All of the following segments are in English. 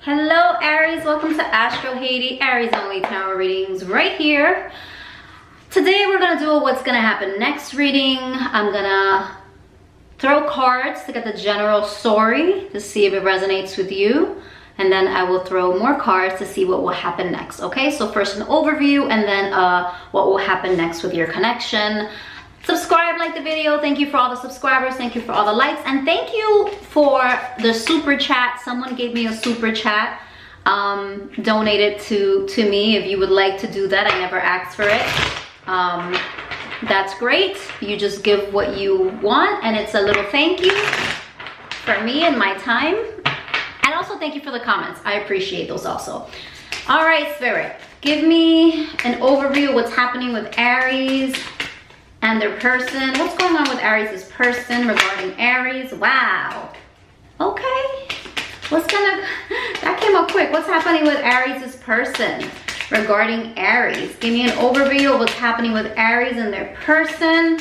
Hello Aries, welcome to Astro Haiti, Aries only tarot readings right here. Today we're gonna do a what's gonna happen next reading. I'm gonna throw cards to get the general story to see if it resonates with you. And then I will throw more cards to see what will happen next, okay? So first an overview and then what will happen next with your connection. Subscribe, like the video. Thank you for all the subscribers. Thank you for all the likes. And thank you for the super chat. Someone gave me a super chat, donated to me. If you would like to do that, I never asked for it. That's great. You just give what you want and it's a little thank you for me and my time. And also thank you for the comments. I appreciate those also. All right, Spirit, give me an overview of what's happening with Aries and their person. What's going on with Aries' person regarding Aries? Wow. Okay. That came up quick. What's happening with Aries' person regarding Aries? Give me an overview of what's happening with Aries and their person.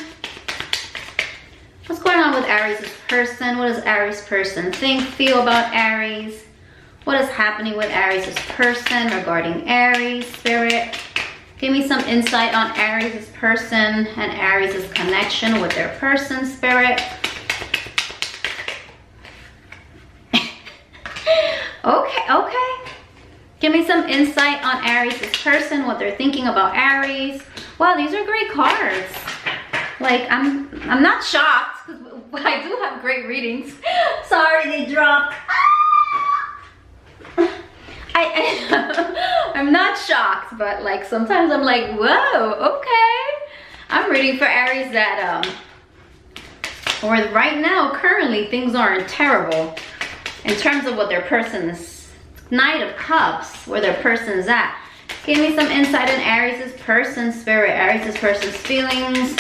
What's going on with Aries' person? What does Aries' person think, feel about Aries? What is happening with Aries' person regarding Aries, Spirit? Give me some insight on Aries' person and Aries' connection with their person, Spirit. Okay. Give me some insight on Aries' person, what they're thinking about Aries. Wow, these are great cards. Like, I'm not shocked, because I do have great readings. Sorry, they dropped. I'm not shocked, but like sometimes I'm like, whoa, okay. I'm reading for Aries that or right now, currently, things aren't terrible in terms of what their person's Knight of Cups, where their person's at. Give me some insight on Aries' person, Spirit, Aries' person's feelings,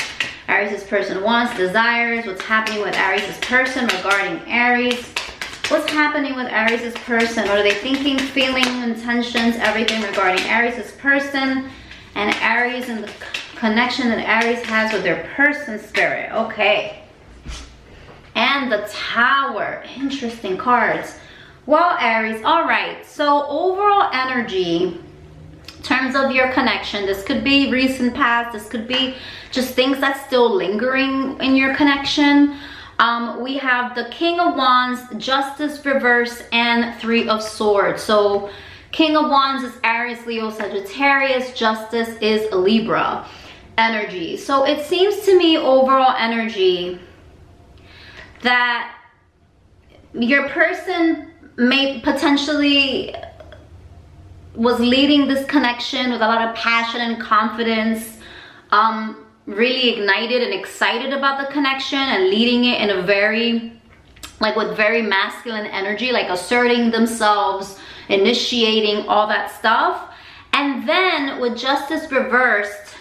Aries' person wants, desires, what's happening with Aries' person regarding Aries. What's happening with Aries' person? What are they thinking, feeling, intentions, everything regarding Aries' person and Aries and the connection that Aries has with their person, Spirit. Okay. And the Tower. Interesting cards. Well, Aries, all right. So overall energy, in terms of your connection, this could be recent past. This could be just things that's still lingering in your connection. We have the King of Wands, Justice reverse, and Three of Swords. So King of Wands is Aries, Leo, Sagittarius. Justice is Libra energy. So it seems to me overall energy that your person may potentially was leading this connection with a lot of passion and confidence. Really ignited and excited about the connection and leading it in a very, like with very masculine energy, like asserting themselves, initiating all that stuff. And then with Justice reversed,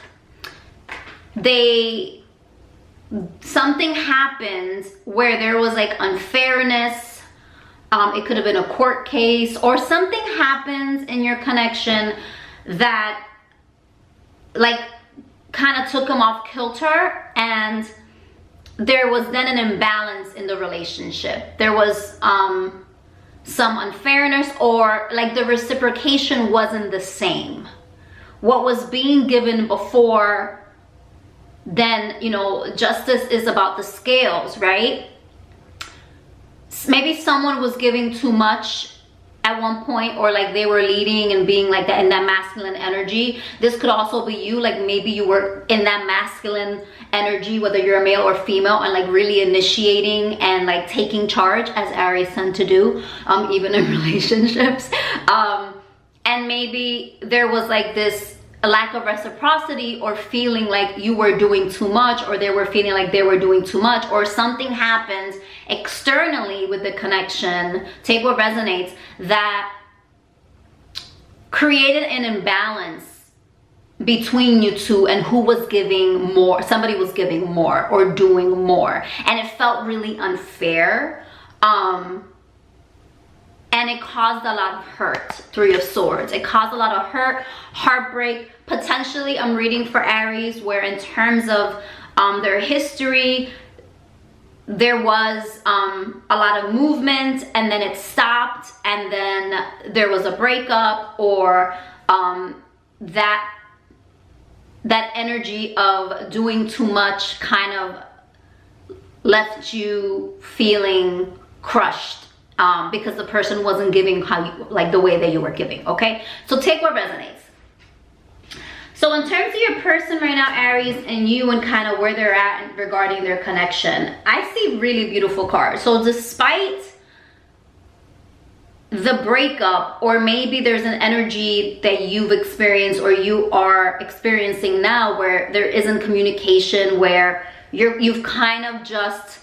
something happened where there was like unfairness. It could have been a court case or something happens in your connection that like kind of took them off kilter, and there was then an imbalance in the relationship. There was some unfairness, or like the reciprocation wasn't the same. What was being given before, then, you know, justice is about the scales, right? Maybe someone was giving too much at one point, or like they were leading and being like that in that masculine energy. This could also be you, like maybe you were in that masculine energy, whether you're a male or female, and like really initiating and like taking charge, as Aries tend to do, even in relationships. And maybe there was like this lack of reciprocity, or feeling like you were doing too much, or they were feeling like they were doing too much, or something happened externally with the connection, take what resonates, that created an imbalance between you two, and who was giving more. Somebody was giving more or doing more, and it felt really unfair. And it caused a lot of hurt. Three of Swords. It caused a lot of hurt, heartbreak. Potentially, I'm reading for Aries, where in terms of their history, there was a lot of movement, and then it stopped, and then there was a breakup, or that energy of doing too much kind of left you feeling crushed because the person wasn't giving how you, like the way that you were giving. Okay, so take what resonates. So in terms of your person right now, Aries, and you, and kind of where they're at regarding their connection, I see really beautiful cards. So despite the breakup, or maybe there's an energy that you've experienced or you are experiencing now where there isn't communication, where you've kind of just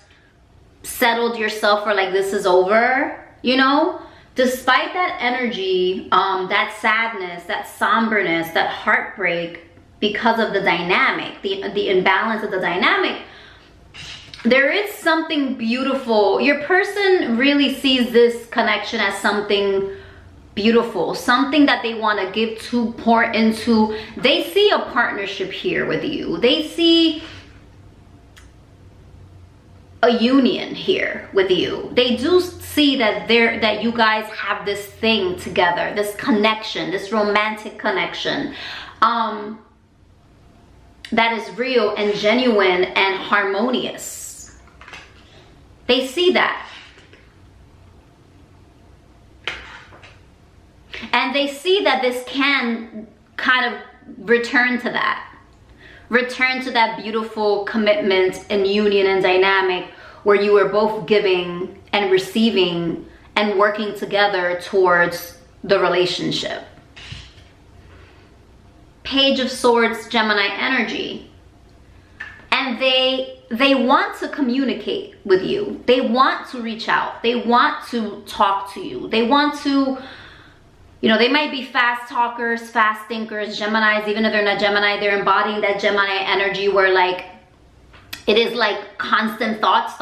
settled yourself for like, this is over, you know? Despite that energy, that sadness, that somberness, that heartbreak, because of the dynamic, the imbalance of the dynamic, there is something beautiful. Your person really sees this connection as something beautiful, something that they want to give to, pour into. They see a partnership here with you. They see a union here with you. They do see that that you guys have this thing together, this connection, this romantic connection that is real and genuine and harmonious. They see that. And they see that this can kind of return to that. Return to that beautiful commitment and union and dynamic where you are both giving and receiving and working together towards the relationship. Page of Swords, Gemini energy. And they want to communicate with you. They want to reach out. They want to talk to you. They want to, you know, they might be fast talkers, fast thinkers, Geminis. Even if they're not Gemini, they're embodying that Gemini energy where like it is like constant thoughts.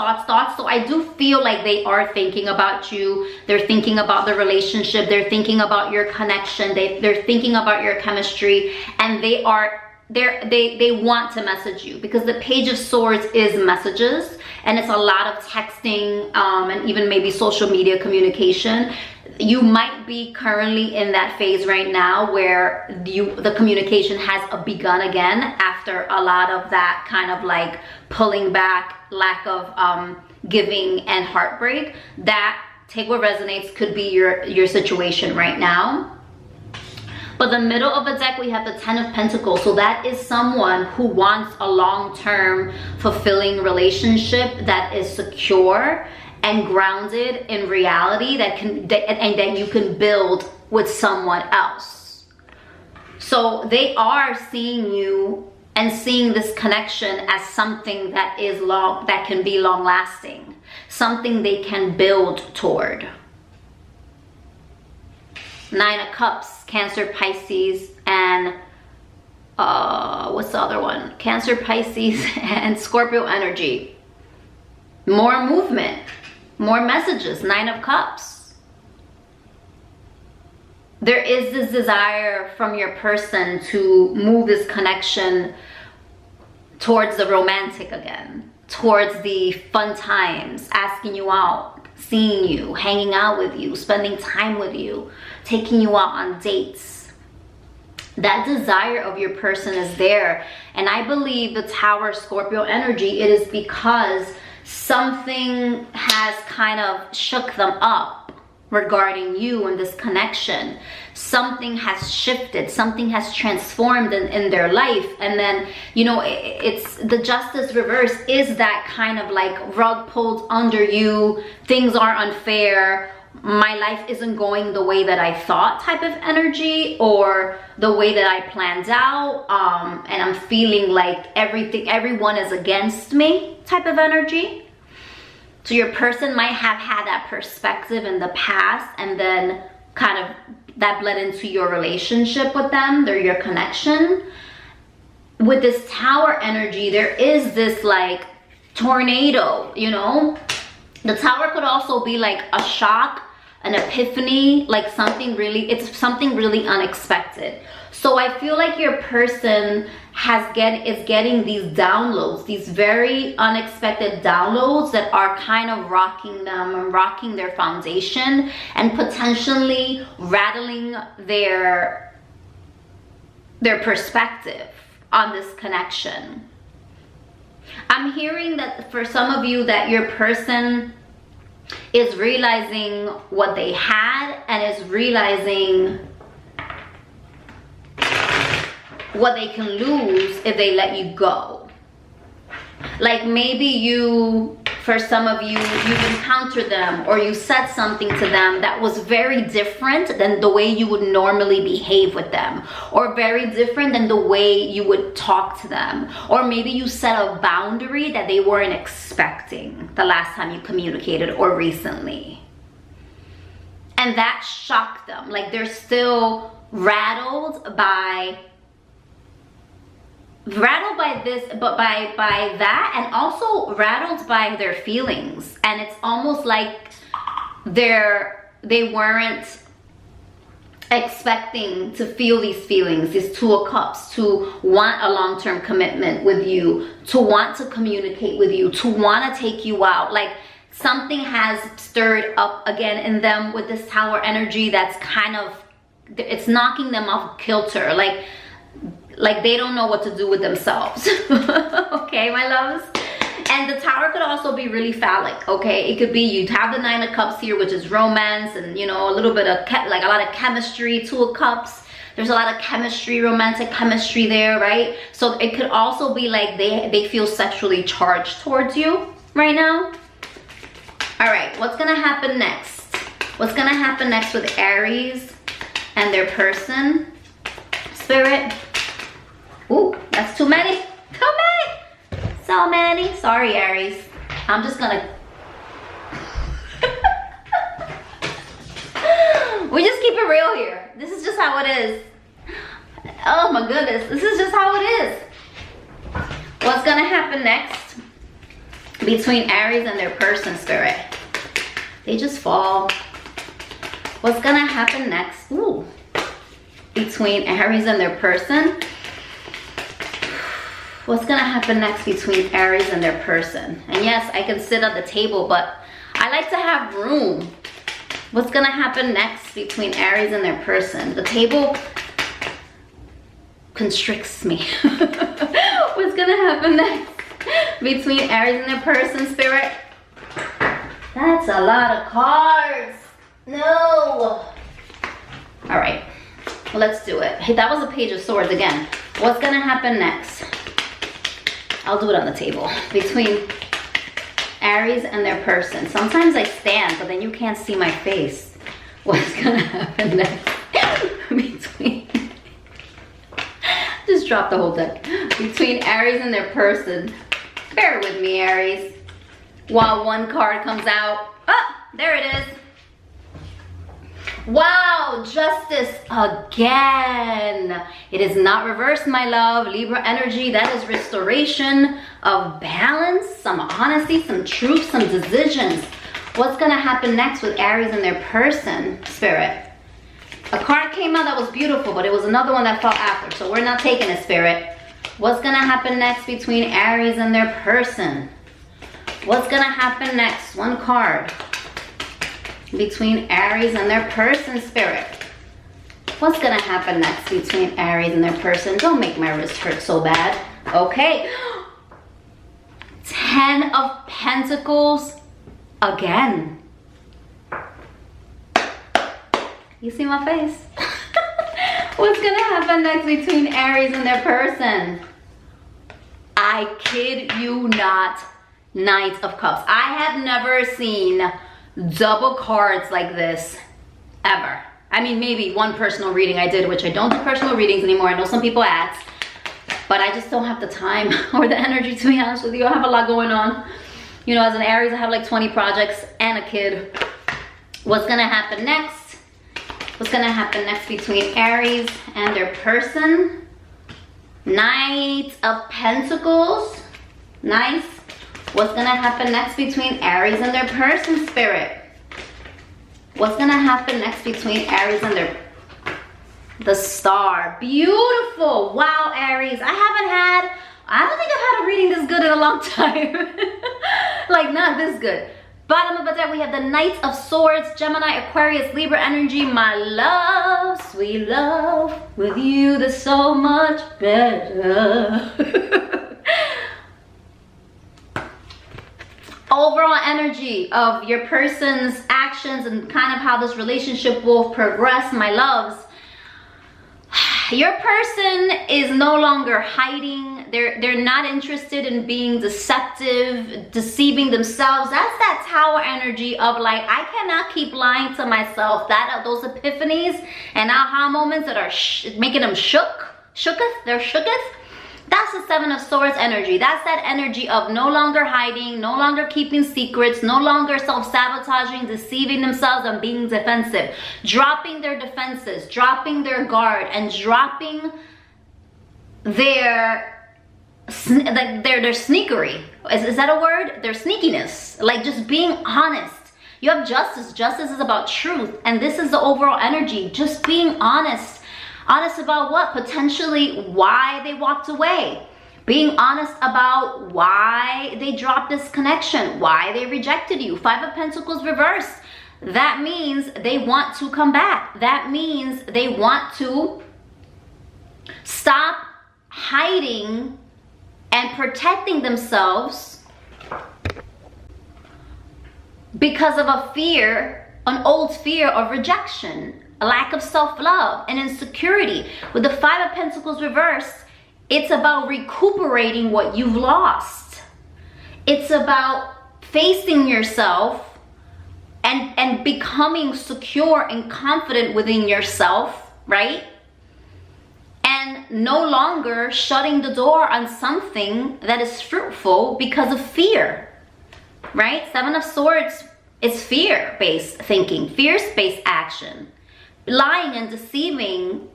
So I do feel like they are thinking about you. They're thinking about the relationship. They're thinking about your connection. They're thinking about your chemistry, and they want to message you, because the Page of Swords is messages, and it's a lot of texting and even maybe social media communication. You might be currently in that phase right now where the communication has begun again after a lot of that kind of like pulling back, lack of giving and heartbreak. That, take what resonates, could be your situation right now. But the middle of the deck, we have the Ten of Pentacles. So that is someone who wants a long-term fulfilling relationship that is secure and grounded in reality, and that you can build with someone else. So they are seeing you and seeing this connection as something that can be long lasting, something they can build toward. Nine of Cups, Cancer, Pisces, and what's the other one? Cancer, Pisces, and Scorpio energy. More movement, more messages. Nine of Cups. There is this desire from your person to move this connection towards the romantic again, towards the fun times, asking you out, seeing you, hanging out with you, spending time with you, taking you out on dates. That desire of your person is there. And I believe the Tower, Scorpio energy, it is because something has kind of shook them up regarding you and this connection. Something has shifted, something has transformed in their life. And then, you know, it's the Justice reverse is that kind of like rug pulled under you, things are unfair, my life isn't going the way that I thought type of energy, or the way that I planned out, and I'm feeling like everyone is against me type of energy. So your person might have had that perspective in the past, and then kind of that bled into your relationship with them, your connection. With this Tower energy, there is this like tornado, you know. The Tower could also be like a shock, an epiphany, like something really, it's something really unexpected. So I feel like your person is getting these downloads, these very unexpected downloads that are kind of rocking them and rocking their foundation and potentially rattling their perspective on this connection. I'm hearing that for some of you that your person is realizing what they had and is realizing what they can lose if they let you go. Like maybe you, for some of you, you've encountered them or you said something to them that was very different than the way you would normally behave with them, or very different than the way you would talk to them, or maybe you set a boundary that they weren't expecting the last time you communicated or recently. And that shocked them. Like they're still rattled by this, but by that, and also rattled by their feelings. And it's almost like they weren't expecting to feel these feelings, these Two of Cups, to want a long-term commitment with you, to want to communicate with you, to want to take you out. Like something has stirred up again in them with this Tower energy that's kind of, it's knocking them off kilter. Like they don't know what to do with themselves. Okay, my loves? And the Tower could also be really phallic, okay? It could be you have the Nine of Cups here, which is romance and, you know, a little bit of, like a lot of chemistry. Two of Cups, there's a lot of chemistry, romantic chemistry there, right? So it could also be like they feel sexually charged towards you right now. All right, what's gonna happen next? What's gonna happen next with Aries and their person? Spirit. Ooh, that's too many. Too many. So many. Sorry, Aries. I'm just gonna... We just keep it real here. This is just how it is. Oh my goodness. This is just how it is. What's gonna happen next between Aries and their person, Spirit? They just fall. What's gonna happen next? Ooh. Between Aries and their person? What's gonna happen next between Aries and their person? And yes, I can sit at the table, but I like to have room. What's gonna happen next between Aries and their person? The table constricts me. What's gonna happen next between Aries and their person, Spirit? That's a lot of cards. No. All right, well, let's do it. Hey, that was a Page of Swords again. What's gonna happen next? I'll do it on the table. Between Aries and their person. Sometimes I stand, but then you can't see my face. What's gonna happen next? Between... Just drop the whole deck. Between Aries and their person. Bear with me, Aries. While one card comes out. Oh, there it is. Wow, Justice again. It is not reversed, my love. Libra energy, that is restoration of balance, some honesty, some truth, some decisions. What's gonna happen next with Aries and their person, Spirit? A card came out that was beautiful, but it was another one that fell after, so we're not taking it, Spirit. What's gonna happen next between Aries and their person? What's gonna happen next? One card. Between Aries and their person, Spirit. What's gonna happen next between Aries and their person? Don't make my wrist hurt so bad. Okay. 10 of Pentacles again. You see my face? What's gonna happen next between Aries and their person? I kid you not, Knight of Cups. I have never seen double cards like this ever. I mean, maybe one personal reading I did, which I don't do personal readings anymore. I know some people ask, but I just don't have the time or the energy, to be honest with you. I have a lot going on. You know, as an Aries, I have like 20 projects and a kid. What's gonna happen next? What's gonna happen next between Aries and their person? Knight of Pentacles. Nice. What's gonna happen next between Aries and their person, Spirit? What's gonna happen next between Aries and the Star? Beautiful. Wow, Aries. I don't think I've had a reading this good in a long time. Like, not this good. Bottom of the deck, we have the Knight of Swords, Gemini, Aquarius, Libra energy. My love, sweet love, with you there's so much better. Overall energy of your person's actions and kind of how this relationship will progress, my loves. Your person is no longer hiding. They're not interested in being deceptive, deceiving themselves. That's that Tower energy of like, I cannot keep lying to myself. Those epiphanies and aha moments that are making them they're shooketh. That's the Seven of Swords energy. That's that energy of no longer hiding, no longer keeping secrets, no longer self-sabotaging, deceiving themselves and being defensive. Dropping their defenses, dropping their guard, and dropping their sneakery. Is that a word? Their sneakiness. Like just being honest. You have Justice. Justice is about truth. And this is the overall energy. Just being honest. Honest about what? Potentially why they walked away. Being honest about why they dropped this connection, why they rejected you. Five of Pentacles reversed. That means they want to come back. That means they want to stop hiding and protecting themselves because of a fear, an old fear of rejection. A lack of self-love and insecurity. With the Five of Pentacles reversed, it's about recuperating what you've lost. It's about facing yourself and becoming secure and confident within yourself, right? And no longer shutting the door on something that is fruitful because of fear, right? Seven of Swords is fear-based thinking, fear-based action. Lying and deceiving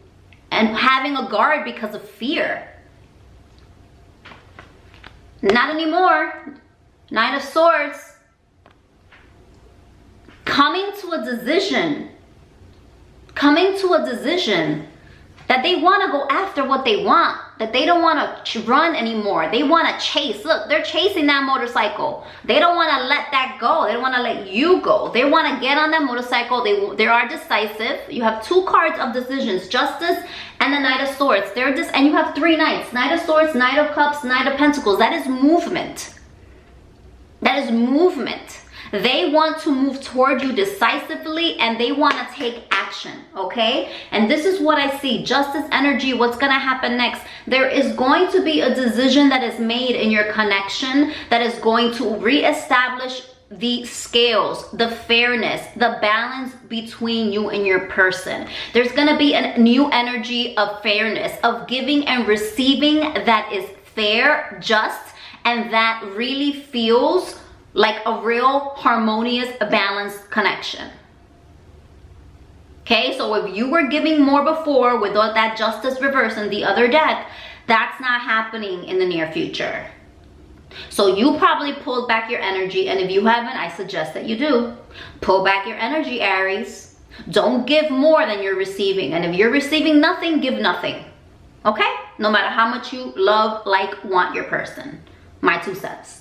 and having a guard because of fear. Not anymore. Nine of Swords. Coming to a decision. Coming to a decision that they want to go after what they want. That they don't want to run anymore. They want to chase. Look, they're chasing that motorcycle. They don't want to let that go. They don't want to let you go. They want to get on that motorcycle. They are decisive. You have two cards of decisions. Justice and the Knight of Swords. And you have three Knights. Knight of Swords, Knight of Cups, Knight of Pentacles. That is movement. That is movement. They want to move toward you decisively and they want to take action, okay? And this is what I see. Justice energy, what's going to happen next? There is going to be a decision that is made in your connection that is going to reestablish the scales, the fairness, the balance between you and your person. There's going to be a new energy of fairness, of giving and receiving that is fair, just, and that really feels like a real harmonious, balanced connection. Okay, so if you were giving more before with that Justice reverse in the other deck, that's not happening in the near future. So you probably pulled back your energy, and if you haven't, I suggest that you do. Pull back your energy, Aries. Don't give more than you're receiving, and if you're receiving nothing, give nothing. Okay? No matter how much you love, like, want your person. My 2 cents.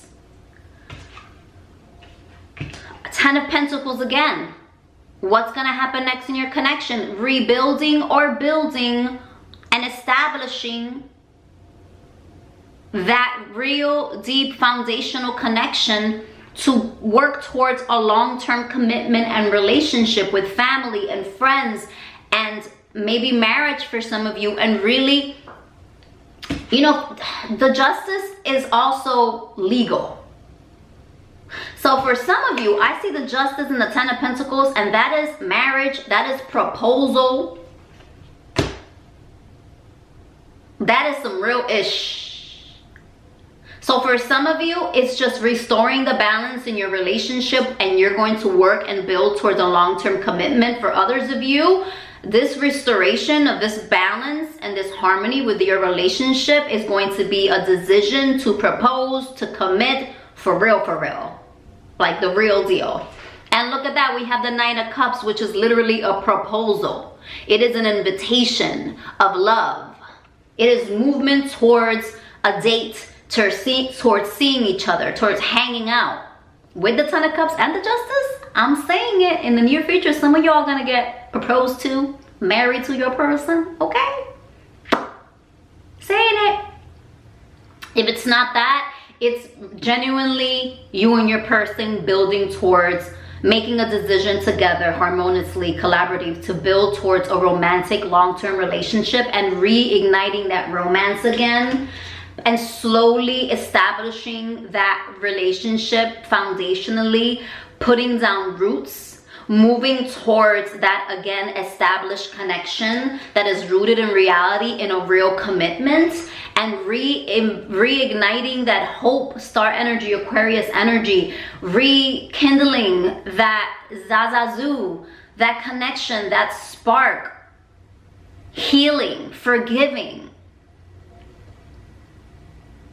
Ten of Pentacles again. What's going to happen next in your connection? Rebuilding or building and establishing that real deep foundational connection to work towards a long-term commitment and relationship with family and friends and maybe marriage for some of you. And really, you know, the Justice is also legal. So for some of you, I see the Justice and the Ten of Pentacles, and that is marriage, that is proposal. That is some real ish. So for some of you, it's just restoring the balance in your relationship, and you're going to work and build towards a long-term commitment. For others of you, this restoration of this balance and this harmony with your relationship is going to be a decision to propose, to commit for real, like the real deal. And And look at that, we have the Knight of Cups, which is literally a proposal. It is an invitation of love. It is movement towards a date, towards seeing each other, towards hanging out. With the Ten of Cups and the Justice, I'm saying it, in the near future, some of y'all gonna get proposed to, married to your person, okay? Saying it. If it's not that, it's genuinely you and your person building towards making a decision together, harmoniously, collaborative, to build towards a romantic long-term relationship and reigniting that romance again, and slowly establishing that relationship foundationally, putting down roots, moving towards that, again, established connection that is rooted in reality, in a real commitment, and reigniting that hope, star energy, Aquarius energy, rekindling that zazazoo, that connection, that spark, healing, forgiving.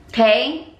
Okay?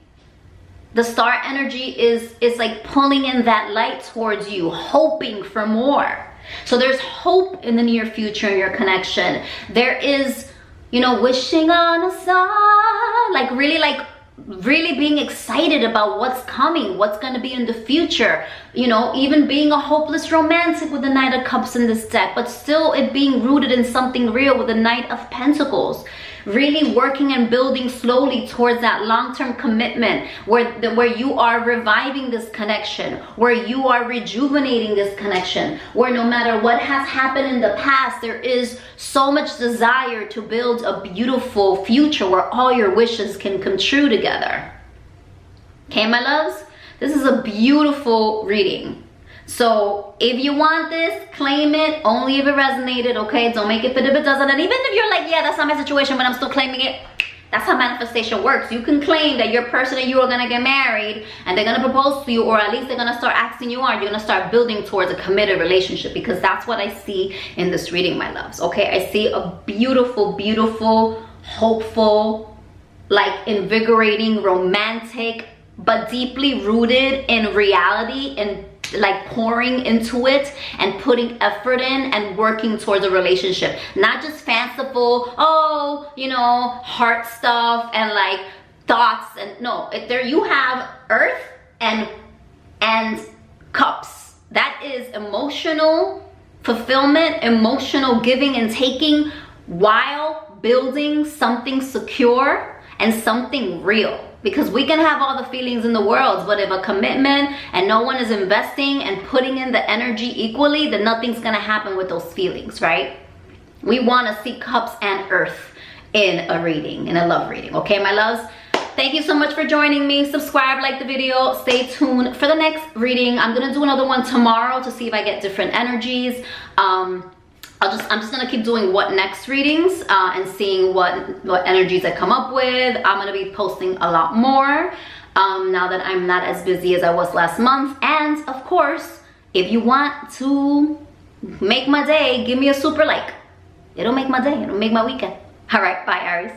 The star energy is like pulling in that light towards you, hoping for more. So there's hope in the near future in your connection. There is, you know, wishing on a star, like really being excited about what's coming, what's going to be in the future. You know, even being a hopeless romantic with the Knight of Cups in this deck, but still it being rooted in something real with the Knight of Pentacles. Really working and building slowly towards that long-term commitment where you are reviving this connection, where you are rejuvenating this connection, where no matter what has happened in the past, there is so much desire to build a beautiful future where all your wishes can come true together. Okay, my loves? This is a beautiful reading. So if you want this, claim it, only if it resonated, okay? Don't make it fit if it doesn't. And even if you're like, yeah, that's not my situation, but I'm still claiming it, that's how manifestation works. You can claim that your person and you are gonna get married and they're gonna propose to you, or at least they're gonna start asking you out. You're gonna start building towards a committed relationship, because that's what I see in this reading, my loves, okay? I see a beautiful, beautiful, hopeful, like invigorating, romantic, but deeply rooted in reality, and like pouring into it and putting effort in and working towards a relationship. Not just fanciful, oh, you know, heart stuff and like thoughts. And no, there you have Earth and Cups. That is emotional fulfillment, emotional giving and taking, while building something secure and something real. Because we can have all the feelings in the world, but if a commitment and no one is investing and putting in the energy equally, then nothing's gonna happen with those feelings, right? We wanna see Cups and Earth in a reading, in a love reading, okay, my loves? Thank you so much for joining me. Subscribe, like the video, stay tuned for the next reading. I'm gonna do another one tomorrow to see if I get different energies. I'm just gonna keep doing what next readings and seeing what energies I come up with. I'm gonna be posting a lot more now that I'm not as busy as I was last month. And of course, if you want to make my day, give me a super like. It'll make my day, it'll make my weekend. All right, bye, Aries.